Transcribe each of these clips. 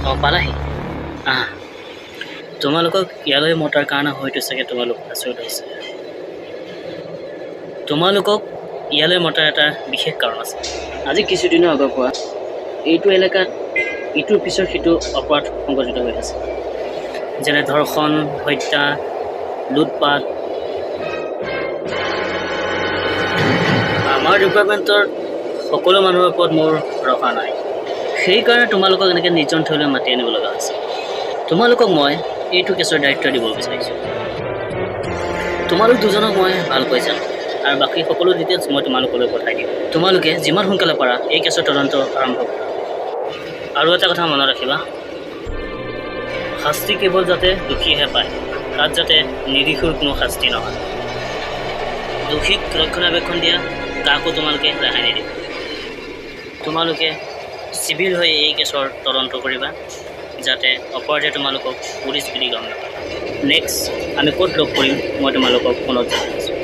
অঁ পালাহি তোমালোকক ইয়ালৈ মতাৰ কাৰণে হয়তো চাগে তোমালোক আচৰিত হৈছে তোমালোকক ইয়ালৈ মতাৰ এটা বিশেষ কাৰণ আছে আজি কিছুদিনৰ আগৰ পৰা এইটো এলেকাত ইটোৰ পিছৰ সিটো অপৰাধ সংঘটিত হৈ আছে যেনে ধৰ্ষণ হত্যা লুটপাট আমাৰ ডিপাৰ্টমেণ্টৰ সকলো মানুহৰ ওপৰত মোৰ ৰখা নাই সেইকাৰণে তোমালোকক এনেকৈ নিৰ্জন ঠাইলৈ মাতি আনিব লগা হৈছে তোমালোকক মই এইটো কেছৰ দায়িত্ব দিব বিচাৰিছোঁ তোমালোক দুজনক মই ভালকৈ জানো আৰু বাকী সকলো ডিটেইলছ মই তোমালোকলৈ পঠাই দিম তোমালোকে যিমান সোনকালে পাৰা এই কেছৰ তদন্ত আৰম্ভ কৰা আৰু এটা কথা মনত ৰাখিবা শাস্তি কেৱল যাতে দোষীহে পায় তাত যাতে নিৰ্দোষীৰ কোনো শাস্তি নহয় দোষীক ৰক্ষণাবেক্ষণ দিয়া কাকো তোমালোকে ৰেহাই নিদিবা তোমালোকে চিভিল হৈ এই কেছৰ তদন্ত কৰিবা যাতে অপৰাধে তোমালোকক পুলিচ বুলি গম নাপায় নেক্সট আমি ক'ত লগ কৰিম মই তোমালোকক ফোনত জনাই আছোঁ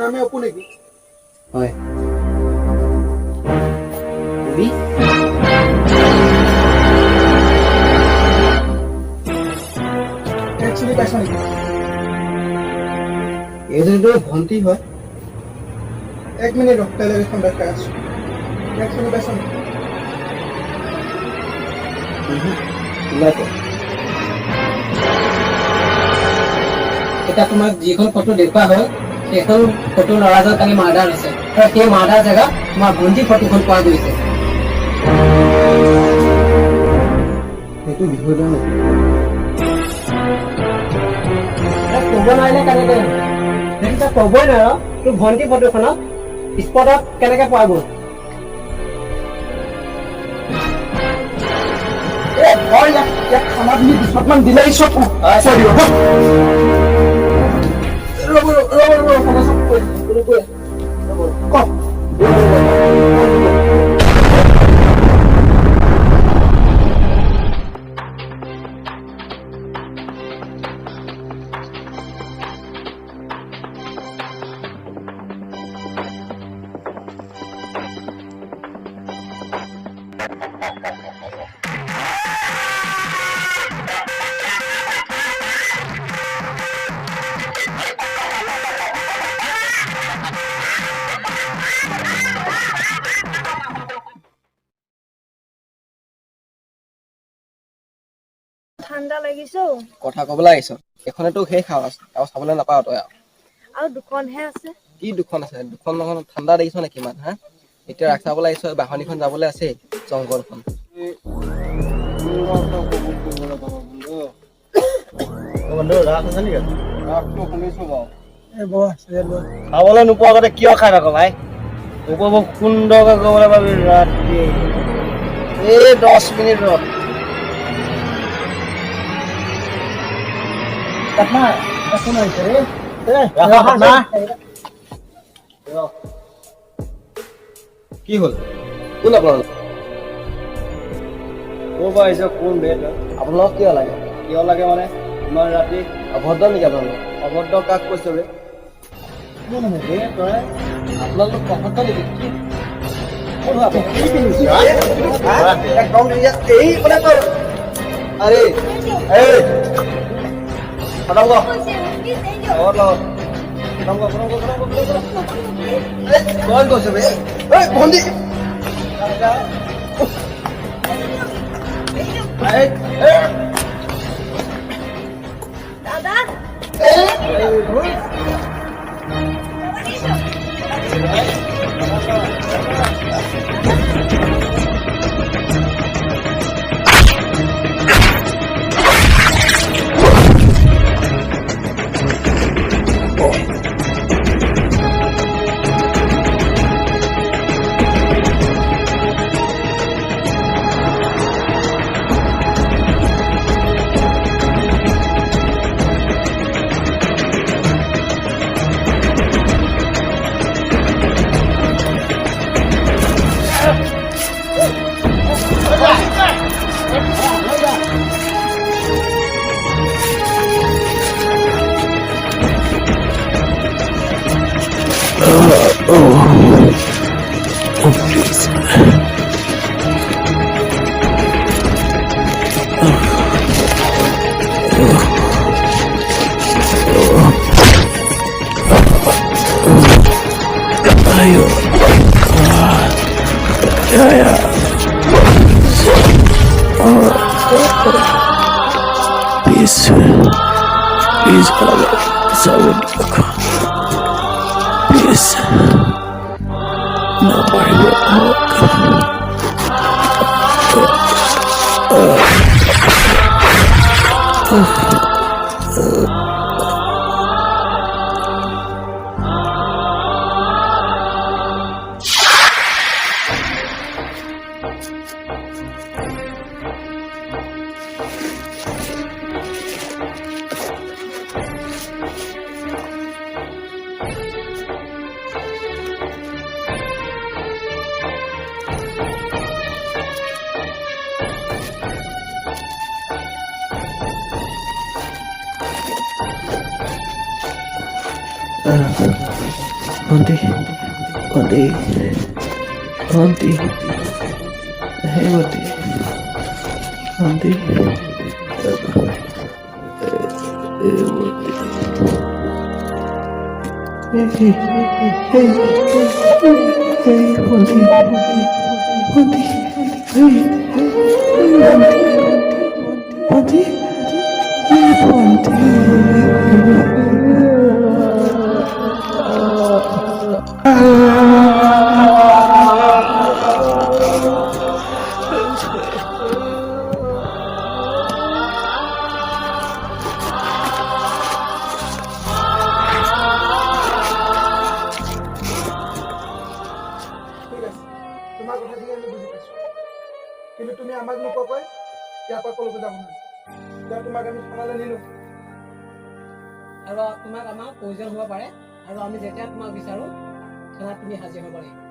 নামে অপু নেকি? হয়। তুমি? চিনি পাইছা নেকি? এইজনীতো ভণ্টি হয়। এক মিনিট ৰখ, তাইলৈ এখন দেখাই আছো। চিনি পাইছা নেকি? এতিয়া তোমাক যিখন ফটো দেখুওৱা হ'ল সেইখন ফটো ল'ৰাজন কালি মাৰ্ডাৰ হৈছে আৰু সেই মাৰ্ডাৰ জেগাত তোমাৰ ভণ্টি ফটোখন পোৱা গৈছে। সেইটো বিষয় ক'ব নোৱাৰিলে কেনেকে সেইটো ক'বই নোৱাৰো। তোৰ ভণ্টি ফটোখনত স্পটত কেনেকে পোৱা গ'ল? মই ইয়াক খানা বুলি দুচকমান দিলেই চব কৈ দিব কওক ঠাণ্ডা লাগিছে কথা কবলৈ আহিছ এখনেতো শেষ আৰু চাবলৈ নাপাও তই আৰু দুখনহে আছে কি দুখন আছে দুখন নহয় ঠাণ্ডা দেখিছ নে কিমান হা এতিয়া ৰাস চাবলৈ আহিছ বাহনীখন যাবলৈ আছে জংঘলখন বন্ধু ৰাস আছে নেকি ৰাসটো শুনিছো বাৰু খাবলৈ নোপোৱা আগতে কিয় খাই থাক ভাই উপভোগ সুন্দৰকৈ কৰিবলৈ পাবি ৰাতি এই 10 মিনিট ৰহ কি হ'ল কোন আপোনালোক ক'ৰ পৰা আহিছে কোন বেদ আপোনালোক কিয় লাগে কিয় লাগে মানে ইমান ৰাতি অভদ্ৰ নেকি আপোনালোক অভদ্ৰ কাক কৈছে বে কোন হে তই আপোনালোক অভদ্ৰ নেকি কি কোন হয় আপুনি? কি পিন্ধিছ একদম এই মানে তই আৰে এই খতম কৰ কত গৈছে বে এই ভণ্টি দাদা Please, please, nobody will Auntie, hey auntie, ঠিক আছে তোমাৰ কথাখিনি আমি বুজি পাইছোঁ কিন্তু তুমি আমাক নোকোৱাকৈ ইয়াৰ পৰা ক'লৈকো যাব নোৱাৰে এতিয়া তোমাক আমি থানালৈ নিলো আৰু তোমাক আমাৰ প্ৰয়োজন হ'ব পাৰে আৰু আমি যেতিয়া তোমাক বিচাৰো থানাত তুমি হাজিৰ হ'ব লাগিব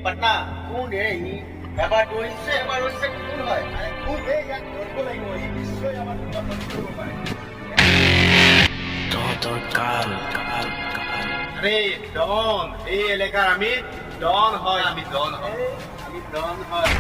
পাটনা কোন হে ই এবাৰ দৌৰিছে এবাৰ হৈছে কোন হয় কোন হে ইয়াক ধৰিব লাগিব ই নিশ্চয় আমাৰ দুটাকৈ কৰিব পাৰে তহঁতৰ কাল আৰে ডন এই এলাকাৰ আমি ডন হয় আমি ডন হয় আমি ডন হয়